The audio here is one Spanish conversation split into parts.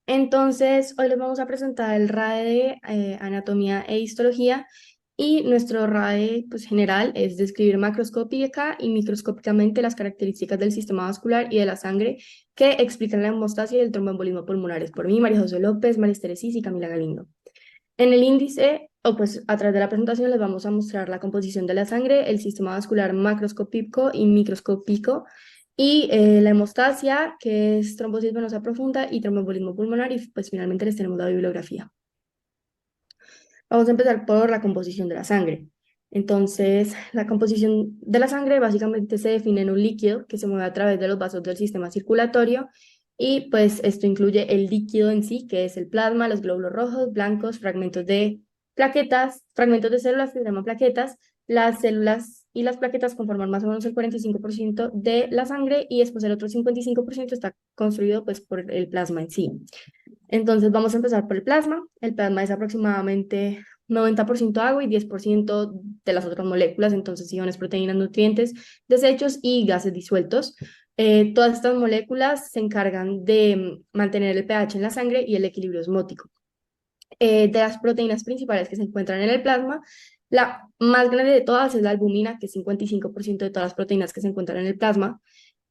Entonces, hoy les vamos a presentar el RAE de Anatomía e Histología y nuestro RAE pues, general es describir macroscópica y microscópicamente las características del sistema vascular y de la sangre que explican la hemostasia y el tromboembolismo pulmonares por mí, María José López, María Teresis y Camila Galindo. En el índice, o pues a través de la presentación les vamos a mostrar la composición de la sangre, el sistema vascular macroscópico y microscópico y la hemostasia, que es trombosis venosa profunda y tromboembolismo pulmonar, y pues finalmente les tenemos la bibliografía. Vamos a empezar por la composición de la sangre. Entonces, la composición de la sangre básicamente se define en un líquido que se mueve a través de los vasos del sistema circulatorio y pues esto incluye el líquido en sí, que es el plasma, los glóbulos rojos, blancos, fragmentos de plaquetas, fragmentos de células que se llaman plaquetas. Las células y las plaquetas conforman más o menos el 45% de la sangre y después el otro 55% está construido pues por el plasma en sí. Entonces vamos a empezar por el plasma. El plasma es aproximadamente 90% agua y 10% de las otras moléculas, entonces iones, proteínas, nutrientes, desechos y gases disueltos. Todas estas moléculas se encargan de mantener el pH en la sangre y el equilibrio osmótico. De las proteínas principales que se encuentran en el plasma, la más grande de todas es la albumina, que es 55% de todas las proteínas que se encuentran en el plasma.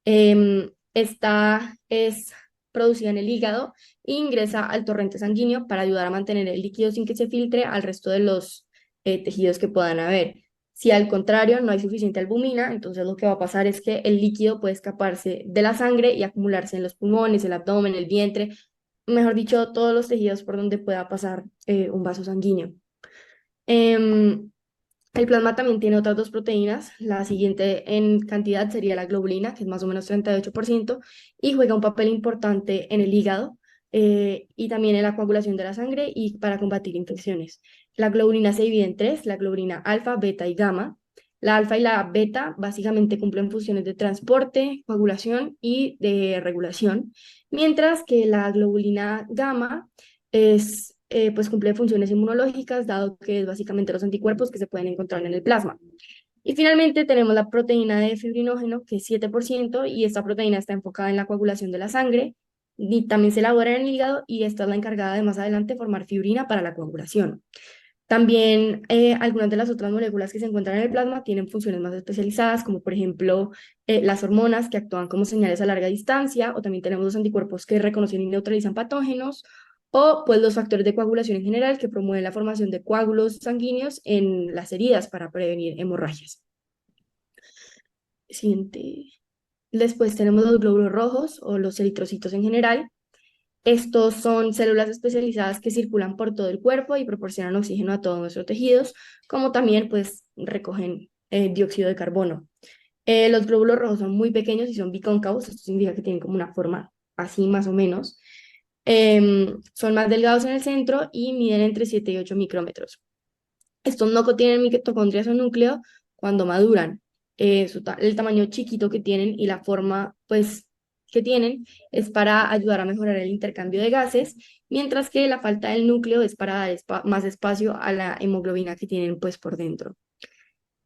Esta es producida en el hígado e ingresa al torrente sanguíneo para ayudar a mantener el líquido sin que se filtre al resto de los tejidos que puedan haber. Si al contrario no hay suficiente albumina, entonces lo que va a pasar es que el líquido puede escaparse de la sangre y acumularse en los pulmones, el abdomen, el vientre, mejor dicho, todos los tejidos por donde pueda pasar un vaso sanguíneo. Em, el plasma también tiene otras dos proteínas. La siguiente en cantidad sería la globulina, que es más o menos 38%, y juega un papel importante en el hígado y también en la coagulación de la sangre y para combatir infecciones. La globulina se divide en tres, la globulina alfa, beta y gamma. La alfa y la beta básicamente cumplen funciones de transporte, coagulación y de regulación, mientras que la globulina gamma pues cumple funciones inmunológicas, dado que es básicamente los anticuerpos que se pueden encontrar en el plasma. Y finalmente tenemos la proteína de fibrinógeno, que es 7%, y esta proteína está enfocada en la coagulación de la sangre, y también se elabora en el hígado, y esta es la encargada de más adelante formar fibrina para la coagulación. También algunas de las otras moléculas que se encuentran en el plasma tienen funciones más especializadas, como por ejemplo las hormonas que actúan como señales a larga distancia, o también tenemos los anticuerpos que reconocen y neutralizan patógenos, o pues los factores de coagulación en general que promueven la formación de coágulos sanguíneos en las heridas para prevenir hemorragias. Siguiente. Después tenemos los glóbulos rojos o los eritrocitos en general. Estos son células especializadas que circulan por todo el cuerpo y proporcionan oxígeno a todos nuestros tejidos, como también pues recogen dióxido de carbono. Los glóbulos rojos son muy pequeños y son bicóncavos, esto significa que tienen como una forma así más o menos. Son más delgados en el centro y miden entre 7 y 8 micrómetros. Estos no contienen mitocondrias o núcleo cuando maduran. El tamaño chiquito que tienen y la forma pues que tienen es para ayudar a mejorar el intercambio de gases, mientras que la falta del núcleo es para dar más espacio a la hemoglobina que tienen pues por dentro.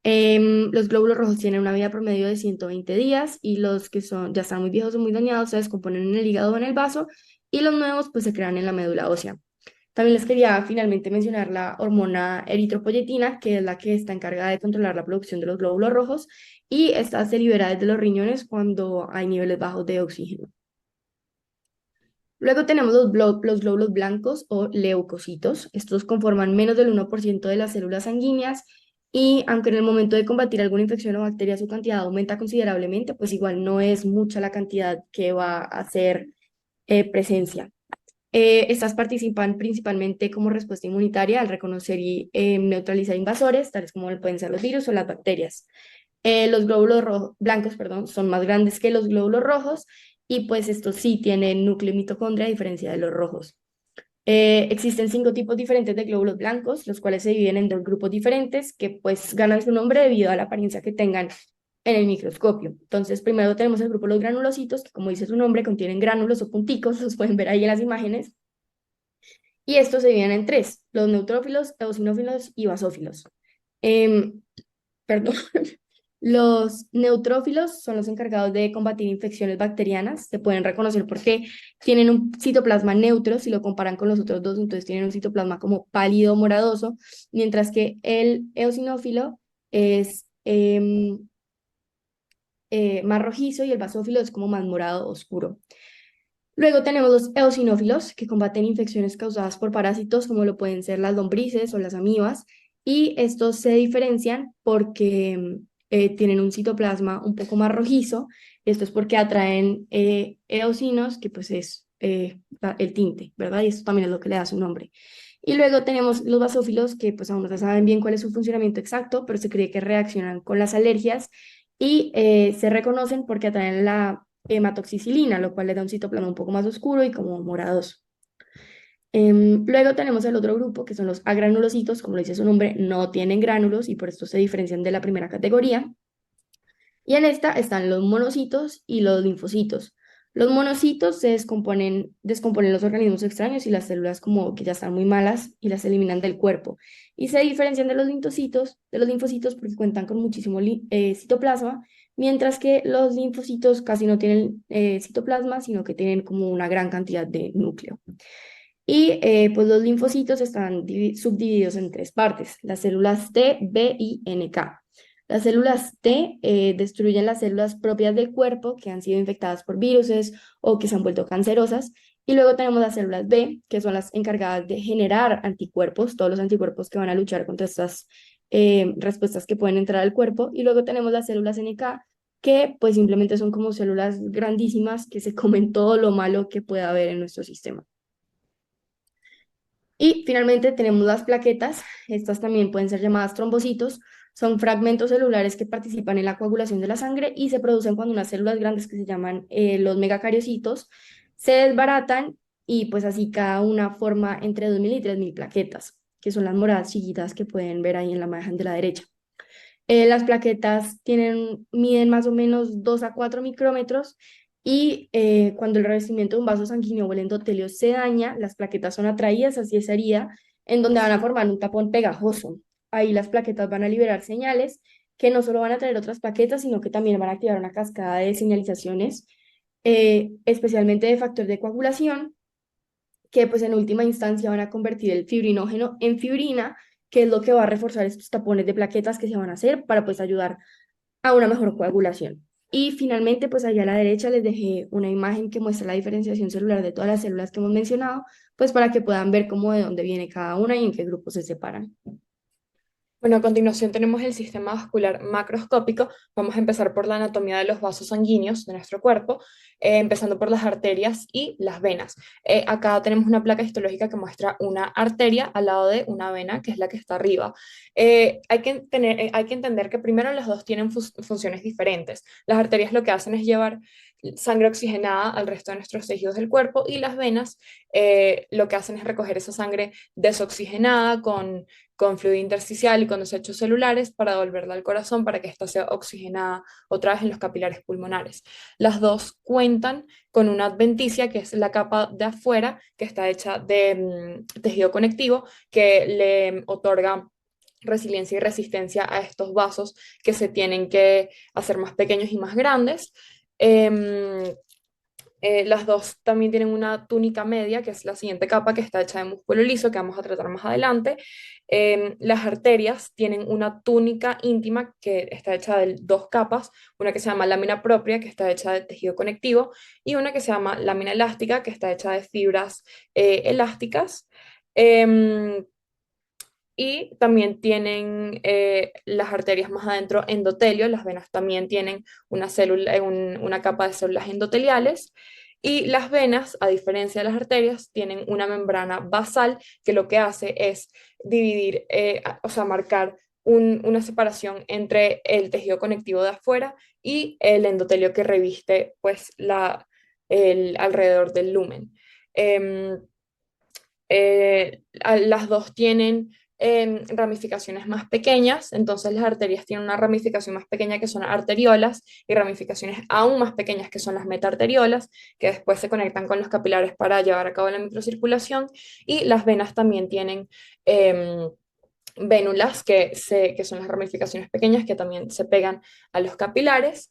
Los glóbulos rojos tienen una vida promedio de 120 días y los que ya están muy viejos o muy dañados se descomponen en el hígado o en el vaso y los nuevos pues se crean en la médula ósea. También les quería finalmente mencionar la hormona eritropoyetina, que es la que está encargada de controlar la producción de los glóbulos rojos y esta se libera desde los riñones cuando hay niveles bajos de oxígeno. Luego tenemos los glóbulos blancos o leucocitos. Estos conforman menos del 1% de las células sanguíneas y aunque en el momento de combatir alguna infección o bacteria su cantidad aumenta considerablemente, pues igual no es mucha la cantidad que va a hacer presencia. Estas participan principalmente como respuesta inmunitaria al reconocer y neutralizar invasores, tales como pueden ser los virus o las bacterias. Los glóbulos blancos, perdón, son más grandes que los glóbulos rojos y pues estos sí tienen núcleo y mitocondria a diferencia de los rojos. Existen 5 tipos diferentes de glóbulos blancos, los cuales se dividen en dos grupos diferentes que pues ganan su nombre debido a la apariencia que tengan en el microscopio. Entonces, primero tenemos el grupo de los granulocitos, que como dice su nombre, contienen gránulos o punticos, los pueden ver ahí en las imágenes. Y estos se dividen en tres, los neutrófilos, eosinófilos y basófilos. Em, Perdón. Los neutrófilos son los encargados de combatir infecciones bacterianas. Se pueden reconocer porque tienen un citoplasma neutro, si lo comparan con los otros dos, entonces tienen un citoplasma como pálido moradoso, mientras que el eosinófilo es más rojizo y el basófilo es como más morado oscuro. Luego tenemos los eosinófilos, que combaten infecciones causadas por parásitos, como lo pueden ser las lombrices o las amibas, y estos se diferencian porque tienen un citoplasma un poco más rojizo. Esto es porque atraen eocinos, que pues es el tinte, ¿verdad? Y esto también es lo que le da su nombre. Y luego tenemos los basófilos, que pues aún no se saben bien cuál es su funcionamiento exacto, pero se cree que reaccionan con las alergias y se reconocen porque atraen la hematoxicilina, lo cual le da un citoplasma un poco más oscuro y como moradoso. Luego tenemos el otro grupo, que son los agranulocitos, como lo dice su nombre, no tienen gránulos y por esto se diferencian de la primera categoría. Y en esta están los monocitos y los linfocitos. Los monocitos se descomponen los organismos extraños y las células como que ya están muy malas y las eliminan del cuerpo. Y se diferencian de los linfocitos porque cuentan con muchísimo citoplasma, mientras que los linfocitos casi no tienen citoplasma, sino que tienen como una gran cantidad de núcleo. Y pues los linfocitos están subdivididos en tres partes, las células T, B y NK. Las células T destruyen las células propias del cuerpo que han sido infectadas por viruses o que se han vuelto cancerosas. Y luego tenemos las células B, que son las encargadas de generar anticuerpos, todos los anticuerpos que van a luchar contra estas respuestas que pueden entrar al cuerpo. Y luego tenemos las células NK, que pues simplemente son como células grandísimas que se comen todo lo malo que pueda haber en nuestro sistema. Y finalmente tenemos las plaquetas. Estas también pueden ser llamadas trombocitos. Son fragmentos celulares que participan en la coagulación de la sangre y se producen cuando unas células grandes que se llaman los megacariocitos se desbaratan y pues así cada una forma entre 2.000 y 3.000 plaquetas, que son las moradas chiquitas que pueden ver ahí en la imagen de la derecha. Las plaquetas miden más o menos 2 a 4 micrómetros y cuando el revestimiento de un vaso sanguíneo o el endotelio se daña, las plaquetas son atraídas hacia esa herida en donde van a formar un tapón pegajoso. Ahí las plaquetas van a liberar señales que no solo van a traer otras plaquetas, sino que también van a activar una cascada de señalizaciones, especialmente de factor de coagulación, que pues en última instancia van a convertir el fibrinógeno en fibrina, que es lo que va a reforzar estos tapones de plaquetas que se van a hacer para pues ayudar a una mejor coagulación. Y finalmente, pues allá a la derecha les dejé una imagen que muestra la diferenciación celular de todas las células que hemos mencionado, pues para que puedan ver cómo de dónde viene cada una y en qué grupos se separan. Bueno, a continuación tenemos el sistema vascular macroscópico. Vamos a empezar por la anatomía de los vasos sanguíneos de nuestro cuerpo, empezando por las arterias y las venas. Acá tenemos una placa histológica que muestra una arteria al lado de una vena, que es la que está arriba. Hay que entender que primero las dos tienen funciones diferentes. Las arterias lo que hacen es llevar sangre oxigenada al resto de nuestros tejidos del cuerpo y las venas lo que hacen es recoger esa sangre desoxigenada con fluido intersticial y con desechos celulares para devolverla al corazón para que ésta sea oxigenada otra vez en los capilares pulmonares. Las dos cuentan con una adventicia, que es la capa de afuera, que está hecha de tejido conectivo, que le otorga resiliencia y resistencia a estos vasos que se tienen que hacer más pequeños y más grandes. Em, las dos también tienen una túnica media, que es la siguiente capa, que está hecha de músculo liso, que vamos a tratar más adelante. Las arterias tienen una túnica íntima que está hecha de dos capas, una que se llama lámina propia, que está hecha de tejido conectivo, y una que se llama lámina elástica, que está hecha de fibras elásticas. Em, y también tienen las arterias más adentro endotelio, las venas también tienen una capa de células endoteliales. Y las venas, a diferencia de las arterias, tienen una membrana basal que lo que hace es dividir, o sea, marcar una separación entre el tejido conectivo de afuera y el endotelio que reviste pues, el alrededor del lumen. Em, las dos tienen ramificaciones más pequeñas, entonces las arterias tienen una ramificación más pequeña que son arteriolas y ramificaciones aún más pequeñas que son las metaarteriolas, que después se conectan con los capilares para llevar a cabo la microcirculación, y las venas también tienen em, vénulas que son las ramificaciones pequeñas que también se pegan a los capilares.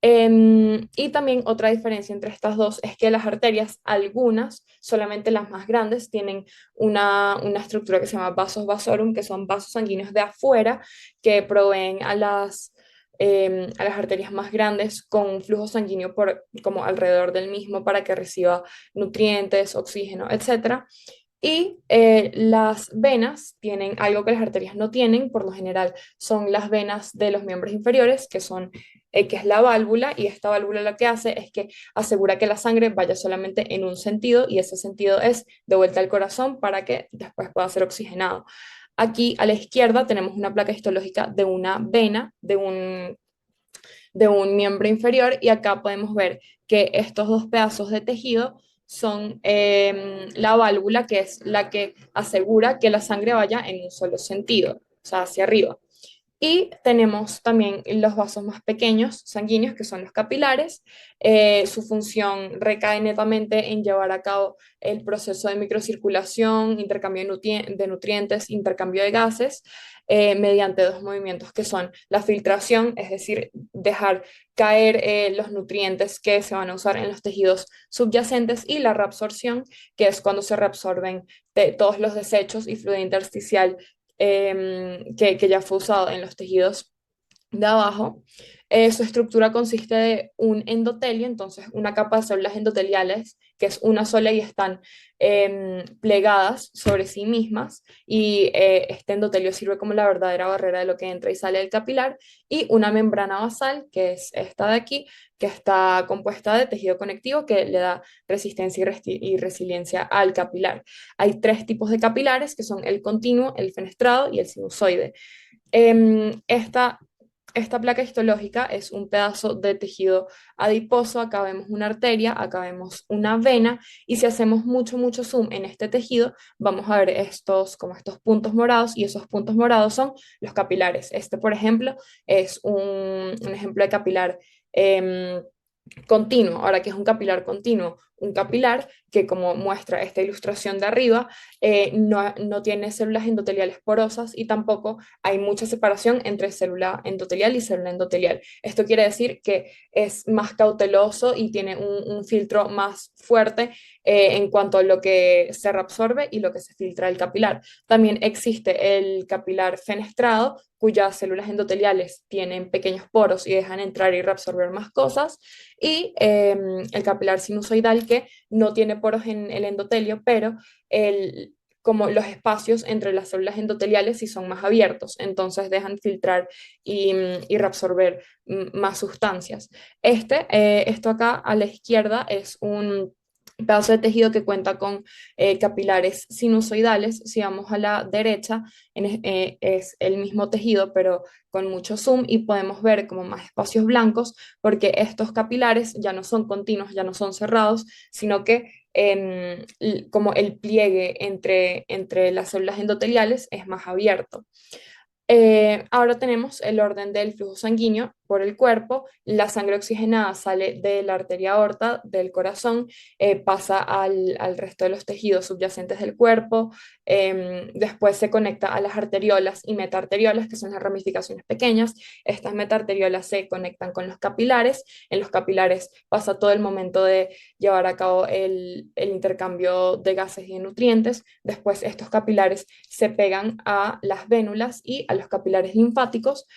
Y también otra diferencia entre estas dos es que las arterias, algunas, solamente las más grandes, tienen una estructura que se llama vasos vasorum, que son vasos sanguíneos de afuera que proveen a las arterias más grandes con un flujo sanguíneo como alrededor del mismo para que reciba nutrientes, oxígeno, etcétera. Y las venas tienen algo que las arterias no tienen, por lo general son las venas de los miembros inferiores, que es la válvula, y esta válvula lo que hace es que asegura que la sangre vaya solamente en un sentido, y ese sentido es de vuelta al corazón para que después pueda ser oxigenado. Aquí a la izquierda tenemos una placa histológica de una vena, de un miembro inferior, y acá podemos ver que estos dos pedazos de tejido son la válvula, que es la que asegura que la sangre vaya en un solo sentido, o sea, hacia arriba. Y tenemos también los vasos más pequeños sanguíneos, que son los capilares. Su función recae netamente en llevar a cabo el proceso de microcirculación, intercambio de nutrientes, intercambio de gases, mediante dos movimientos que son la filtración, es decir, dejar caer los nutrientes que se van a usar en los tejidos subyacentes, y la reabsorción, que es cuando se reabsorben todos los desechos y fluido intersticial que ya fue usado en los tejidos de abajo. Su estructura consiste de un endotelio, entonces una capa de células endoteliales, que es una sola y están plegadas sobre sí mismas, y este endotelio sirve como la verdadera barrera de lo que entra y sale del capilar, y una membrana basal, que es esta de aquí, que está compuesta de tejido conectivo que le da resistencia y resiliencia al capilar. Hay tres tipos de capilares, que son el continuo, el fenestrado y el sinusoide. Esta placa histológica es un pedazo de tejido adiposo. Acá vemos una arteria, acá vemos una vena, y si hacemos mucho, mucho zoom en este tejido, vamos a ver como estos puntos morados, y esos puntos morados son los capilares. Este, por ejemplo, es un ejemplo de capilar em, continuo. Ahora, ¿qué es un capilar continuo? Un capilar que, como muestra esta ilustración de arriba, no tiene células endoteliales porosas, y tampoco hay mucha separación entre célula endotelial y célula endotelial. Esto quiere decir que es más cauteloso y tiene un filtro más fuerte en cuanto a lo que se reabsorbe y lo que se filtra del capilar. También existe el capilar fenestrado, cuyas células endoteliales tienen pequeños poros y dejan entrar y reabsorber más cosas, y el capilar sinusoidal, que no tiene poros en el endotelio, pero como los espacios entre las células endoteliales sí son más abiertos, entonces dejan filtrar y reabsorber más sustancias. Esto acá a la izquierda es un pedazo de tejido que cuenta con capilares sinusoidales. Si vamos a la derecha, es el mismo tejido, pero con mucho zoom, y podemos ver como más espacios blancos, porque estos capilares ya no son continuos, ya no son cerrados, sino que como el pliegue entre las células endoteliales es más abierto. Ahora tenemos el orden del flujo sanguíneo por el cuerpo. La sangre oxigenada sale de la arteria aorta del corazón, pasa al resto de los tejidos subyacentes del cuerpo, después se conecta a las arteriolas y metaarteriolas, que son las ramificaciones pequeñas. Estas metaarteriolas se conectan con los capilares. En los capilares pasa todo el momento de llevar a cabo el intercambio de gases y de nutrientes. Después estos capilares se pegan a las vénulas y a los capilares linfáticos,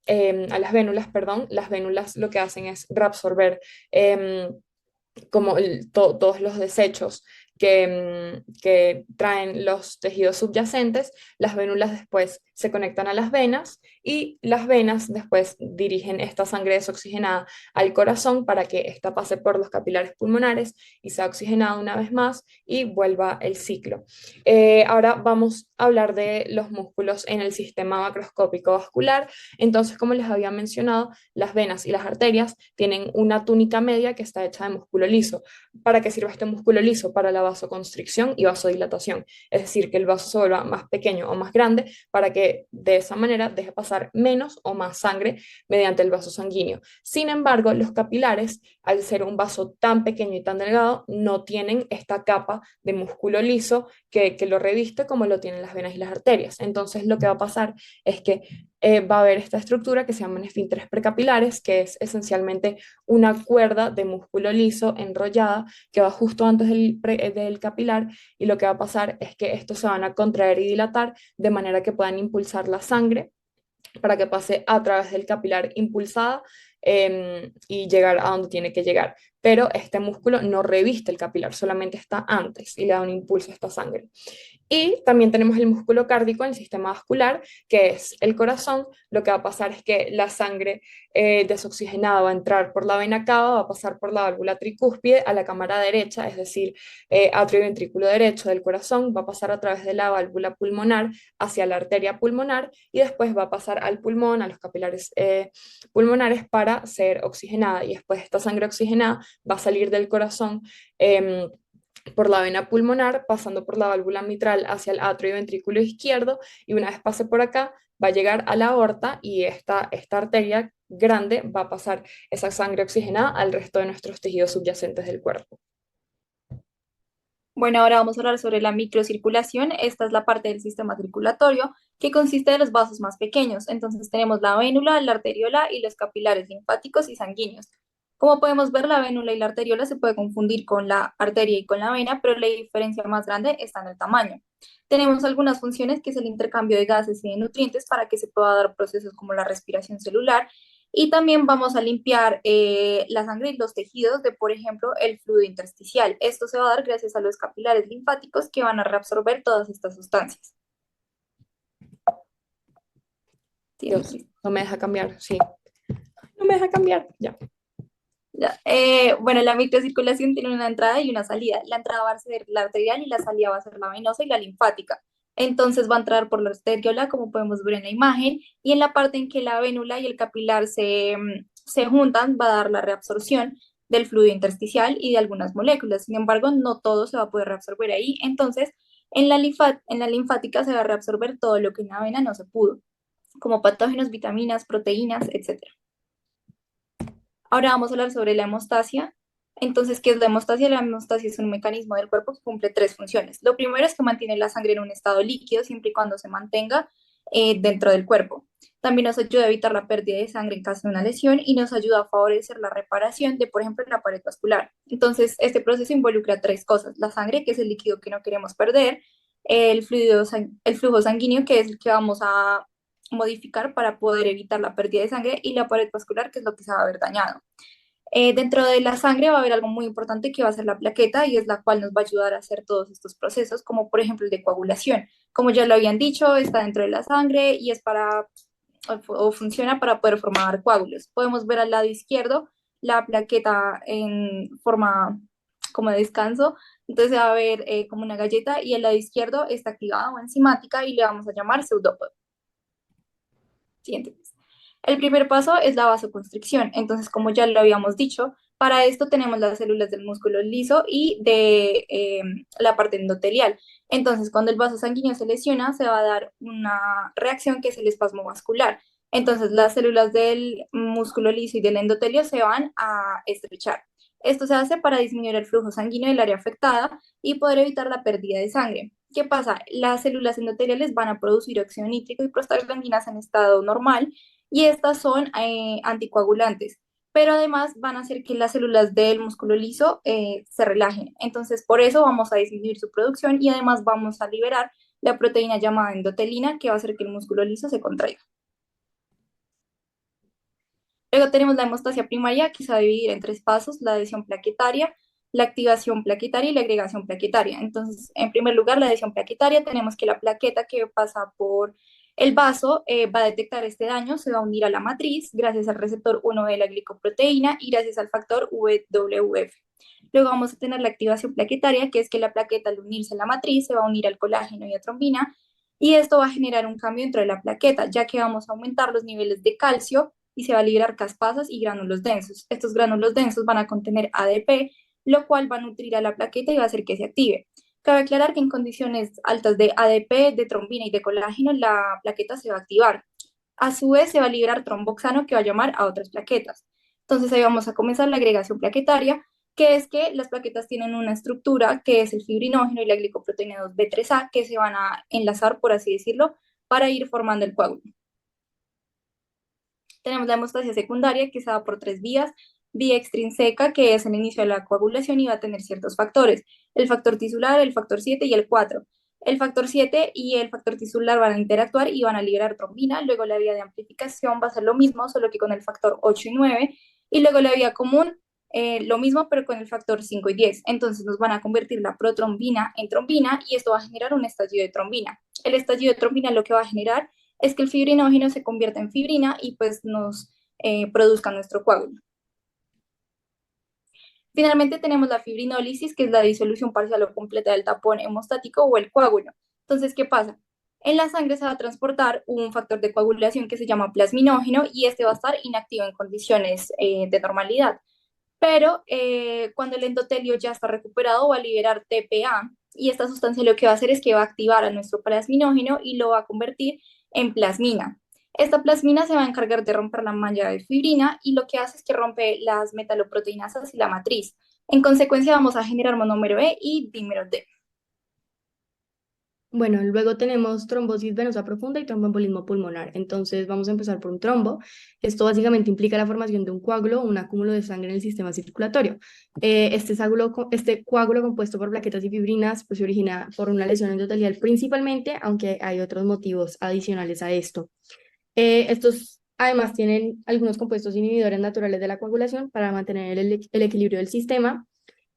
a las vénulas, perdón. Las vénulas lo que hacen es reabsorber como todos los desechos que traen los tejidos subyacentes. Las vénulas después se conectan a las venas, y las venas después dirigen esta sangre desoxigenada al corazón para que ésta pase por los capilares pulmonares y sea oxigenada una vez más y vuelva el ciclo. Ahora vamos a hablar de los músculos en el sistema macroscópico vascular. Entonces, como les había mencionado, las venas y las arterias tienen una túnica media que está hecha de músculo liso. ¿Para qué sirve este músculo liso? Para la vasoconstricción y vasodilatación, es decir, que el vaso se vuelva más pequeño o más grande, para que de esa manera deje pasar menos o más sangre mediante el vaso sanguíneo. Sin embargo, los capilares al ser un vaso tan pequeño y tan delgado, no tienen esta capa de músculo liso que lo reviste como lo tienen las venas y las arterias. Entonces, lo que va a pasar es que va a haber esta estructura que se llaman esfínteres precapilares, que es esencialmente una cuerda de músculo liso enrollada que va justo antes del capilar, y lo que va a pasar es que estos se van a contraer y dilatar de manera que puedan impulsar la sangre para que pase a través del capilar impulsada y llegar a donde tiene que llegar. Pero este músculo no reviste el capilar, solamente está antes y le da un impulso a esta sangre. Y también tenemos el músculo cárdico en el sistema vascular, que es el corazón. Lo que va a pasar es que la sangre desoxigenada va a entrar por la vena cava, va a pasar por la válvula tricúspide a la cámara derecha, es decir, atrio y ventrículo derecho del corazón, va a pasar a través de la válvula pulmonar hacia la arteria pulmonar y después va a pasar al pulmón, a los capilares pulmonares para ser oxigenada. Y después esta sangre oxigenada va a salir del corazón. Por la vena pulmonar, pasando por la válvula mitral hacia el atrio y ventrículo izquierdo, y una vez pase por acá, va a llegar a la aorta y esta arteria grande va a pasar esa sangre oxigenada al resto de nuestros tejidos subyacentes del cuerpo. Bueno, ahora vamos a hablar sobre la microcirculación. Esta es la parte del sistema circulatorio que consiste de los vasos más pequeños. Entonces tenemos la vénula, la arteriola y los capilares linfáticos y sanguíneos. Como podemos ver, la vénula y la arteriola se puede confundir con la arteria y con la vena, pero la diferencia más grande está en el tamaño. Tenemos algunas funciones que es el intercambio de gases y de nutrientes para que se pueda dar procesos como la respiración celular, y también vamos a limpiar la sangre y los tejidos de, por ejemplo, el fluido intersticial. Esto se va a dar gracias a los capilares linfáticos que van a reabsorber todas estas sustancias. Sí, Dios, no me deja cambiar, sí. No me deja cambiar, ya. ya. Bueno, la microcirculación tiene una entrada y una salida. La entrada va a ser la arterial y la salida va a ser la venosa y la linfática. Entonces va a entrar por la arteriola, como podemos ver en la imagen, y en la parte en que la vénula y el capilar se juntan va a dar la reabsorción del fluido intersticial y de algunas moléculas. Sin embargo, no todo se va a poder reabsorber ahí. Entonces, en la linfática se va a reabsorber todo lo que en la vena no se pudo, como patógenos, vitaminas, proteínas, etc. Ahora vamos a hablar sobre la hemostasia. Entonces, ¿qué es la hemostasia? La hemostasia es un mecanismo del cuerpo que cumple tres funciones. Lo primero es que mantiene la sangre en un estado líquido siempre y cuando se mantenga dentro del cuerpo. También nos ayuda a evitar la pérdida de sangre en caso de una lesión y nos ayuda a favorecer la reparación de, por ejemplo, la pared vascular. Entonces, este proceso involucra tres cosas: la sangre, que es el líquido que no queremos perder; el flujo sanguíneo, que es el que vamos a modificar para poder evitar la pérdida de sangre; y la pared vascular, que es lo que se va a ver dañado. Dentro de la sangre va a haber algo muy importante que va a ser la plaqueta, y es la cual nos va a ayudar a hacer todos estos procesos, como por ejemplo el de coagulación. Como ya lo habían dicho, está dentro de la sangre y es para, o funciona para poder formar coágulos. Podemos ver al lado izquierdo la plaqueta en forma como de descanso, entonces va a ver como una galleta, y al lado izquierdo está activada o enzimática y le vamos a llamar pseudópodo. Siguiente. El primer paso es la vasoconstricción. Entonces, como ya lo habíamos dicho, para esto tenemos las células del músculo liso y de la parte endotelial. Entonces, cuando el vaso sanguíneo se lesiona, se va a dar una reacción que es el espasmo vascular. Entonces, las células del músculo liso y del endotelio se van a estrechar. Esto se hace para disminuir el flujo sanguíneo del área afectada y poder evitar la pérdida de sangre. ¿Qué pasa? Las células endoteliales van a producir óxido nítrico y prostaglandinas en estado normal, y estas son anticoagulantes, pero además van a hacer que las células del músculo liso se relajen. Entonces, por eso vamos a disminuir su producción y además vamos a liberar la proteína llamada endotelina, que va a hacer que el músculo liso se contraiga. Luego tenemos la hemostasia primaria, que se va a dividir en tres pasos: la adhesión plaquetaria, la activación plaquetaria y la agregación plaquetaria. Entonces, en primer lugar, la adhesión plaquetaria, tenemos que la plaqueta que pasa por el vaso va a detectar este daño, se va a unir a la matriz gracias al receptor 1 de la glicoproteína y gracias al factor WWF. Luego vamos a tener la activación plaquetaria, que es que la plaqueta, al unirse a la matriz, se va a unir al colágeno y a trombina, y esto va a generar un cambio dentro de la plaqueta, ya que vamos a aumentar los niveles de calcio y se va a liberar caspasas y gránulos densos. Estos gránulos densos van a contener ADP, lo cual va a nutrir a la plaqueta y va a hacer que se active. Cabe aclarar que en condiciones altas de ADP, de trombina y de colágeno, la plaqueta se va a activar. A su vez, se va a liberar tromboxano, que va a llamar a otras plaquetas. Entonces ahí vamos a comenzar la agregación plaquetaria, que es que las plaquetas tienen una estructura que es el fibrinógeno y la glicoproteína 2B3A que se van a enlazar, por así decirlo, para ir formando el coágulo. Tenemos la hemostasia secundaria, que se da por 3 vías. Vía extrínseca, que es el inicio de la coagulación y va a tener ciertos factores: el factor tisular, el factor 7 y el 4. El factor 7 y el factor tisular van a interactuar y van a liberar trombina. Luego la vía de amplificación va a ser lo mismo, solo que con el factor 8 y 9. Y luego la vía común, lo mismo, pero con el factor 5 y 10. Entonces nos van a convertir la protrombina en trombina y esto va a generar un estallido de trombina. El estallido de trombina lo que va a generar es que el fibrinógeno se convierta en fibrina y pues nos produzca nuestro coágulo. Finalmente tenemos la fibrinólisis, que es la disolución parcial o completa del tapón hemostático o el coágulo. Entonces, ¿qué pasa? En la sangre se va a transportar un factor de coagulación que se llama plasminógeno y este va a estar inactivo en condiciones de normalidad. Pero cuando el endotelio ya está recuperado va a liberar TPA y esta sustancia lo que va a hacer es que va a activar a nuestro plasminógeno y lo va a convertir en plasmina. Esta plasmina se va a encargar de romper la malla de fibrina y lo que hace es que rompe las metaloproteinasas y la matriz. En consecuencia vamos a generar monómero E y dímero D. Bueno, luego tenemos trombosis venosa profunda y tromboembolismo pulmonar. Entonces vamos a empezar por un trombo. Esto básicamente implica la formación de un coágulo o un acúmulo de sangre en el sistema circulatorio. Este coágulo compuesto por plaquetas y fibrinas pues, se origina por una lesión endotelial principalmente, aunque hay otros motivos adicionales a esto. Estos además tienen algunos compuestos inhibidores naturales de la coagulación para mantener el equilibrio del sistema.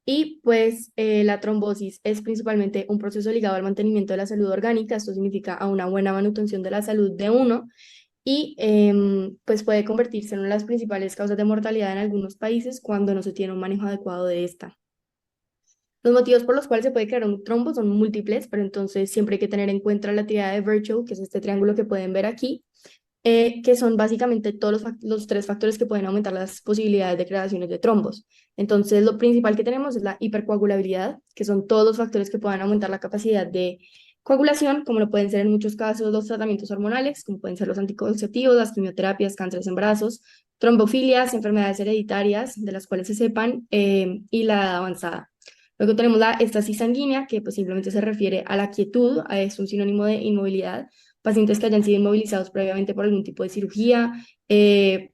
Y pues la trombosis es principalmente un proceso ligado al mantenimiento de la salud orgánica. Esto significa a una buena manutención de la salud de uno y pues puede convertirse en una de las principales causas de mortalidad en algunos países cuando no se tiene un manejo adecuado de esta. Los motivos por los cuales se puede crear un trombo son múltiples, pero entonces siempre hay que tener en cuenta la actividad de Virchow, que es este triángulo que pueden ver aquí, que son básicamente todos los 3 factores que pueden aumentar las posibilidades de creaciones de trombos. Entonces, lo principal que tenemos es la hipercoagulabilidad, que son todos los factores que puedan aumentar la capacidad de coagulación, como lo pueden ser en muchos casos los tratamientos hormonales, como pueden ser los anticonceptivos, las quimioterapias, cánceres en brazos, trombofilias, enfermedades hereditarias, de las cuales se sepan, y la edad avanzada. Luego tenemos la estasis sanguínea, que pues simplemente se refiere a la quietud, es un sinónimo de inmovilidad. Pacientes que hayan sido inmovilizados previamente por algún tipo de cirugía,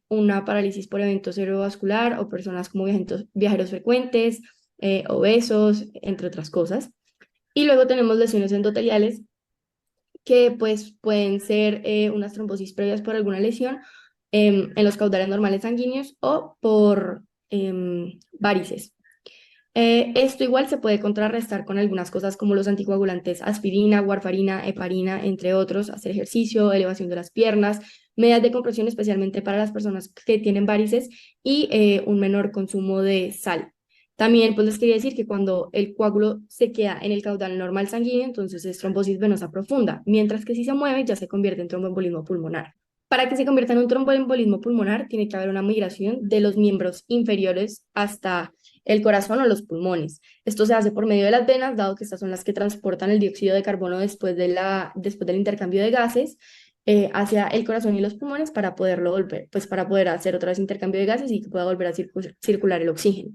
una parálisis por evento cerebrovascular o personas como viajeros frecuentes, obesos, entre otras cosas. Y luego tenemos lesiones endoteliales que pues pueden ser unas trombosis previas por alguna lesión en los caudales normales sanguíneos o por varices. Esto igual se puede contrarrestar con algunas cosas como los anticoagulantes aspirina, warfarina, heparina, entre otros, hacer ejercicio, elevación de las piernas, medidas de compresión especialmente para las personas que tienen varices y un menor consumo de sal. También pues les quería decir que cuando el coágulo se queda en el caudal normal sanguíneo, entonces es trombosis venosa profunda, mientras que si se mueve ya se convierte en tromboembolismo pulmonar. Para que se convierta en un tromboembolismo pulmonar tiene que haber una migración de los miembros inferiores hasta el corazón o los pulmones. Esto se hace por medio de las venas, dado que estas son las que transportan el dióxido de carbono después del intercambio de gases hacia el corazón y los pulmones para poderlo volver, pues para poder hacer otra vez intercambio de gases y que pueda volver a circular el oxígeno.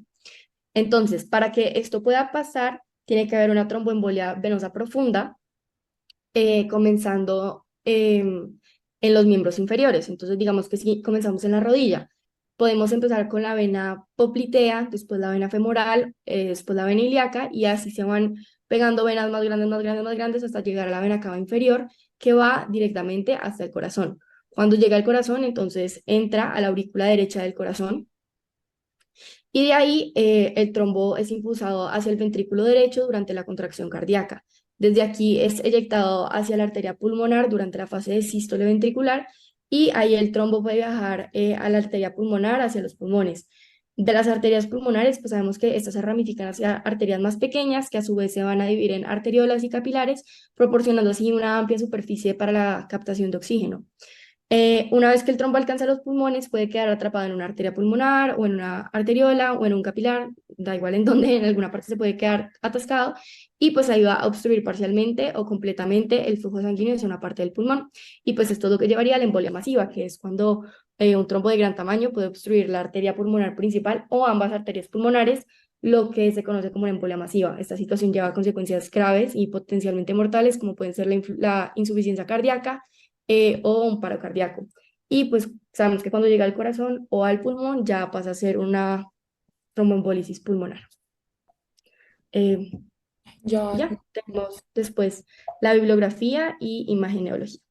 Entonces, para que esto pueda pasar, tiene que haber una tromboembolia venosa profunda, comenzando en los miembros inferiores. Entonces, digamos que si comenzamos en la rodilla, podemos empezar con la vena poplitea, después la vena femoral, después la vena ilíaca, y así se van pegando venas más grandes, más grandes, más grandes, hasta llegar a la vena cava inferior, que va directamente hasta el corazón. Cuando llega al corazón, entonces entra a la aurícula derecha del corazón, y de ahí el trombo es impulsado hacia el ventrículo derecho durante la contracción cardíaca. Desde aquí es eyectado hacia la arteria pulmonar durante la fase de sístole ventricular y ahí el trombo puede viajar a la arteria pulmonar hacia los pulmones. De las arterias pulmonares, pues sabemos que estas se ramifican hacia arterias más pequeñas que a su vez se van a dividir en arteriolas y capilares, proporcionando así una amplia superficie para la captación de oxígeno. Una vez que el trombo alcanza los pulmones, puede quedar atrapado en una arteria pulmonar o en una arteriola o en un capilar, da igual en dónde, en alguna parte se puede quedar atascado y pues ahí va a obstruir parcialmente o completamente el flujo sanguíneo hacia una parte del pulmón. Y pues esto es lo que llevaría a la embolia masiva, que es cuando un trombo de gran tamaño puede obstruir la arteria pulmonar principal o ambas arterias pulmonares, lo que se conoce como una embolia masiva. Esta situación lleva a consecuencias graves y potencialmente mortales, como pueden ser la insuficiencia cardíaca o un paro cardíaco. Y pues sabemos que cuando llega al corazón o al pulmón ya pasa a ser una tromboembólisis pulmonar. Eh, Ya, ya tenemos después la bibliografía y imageneología.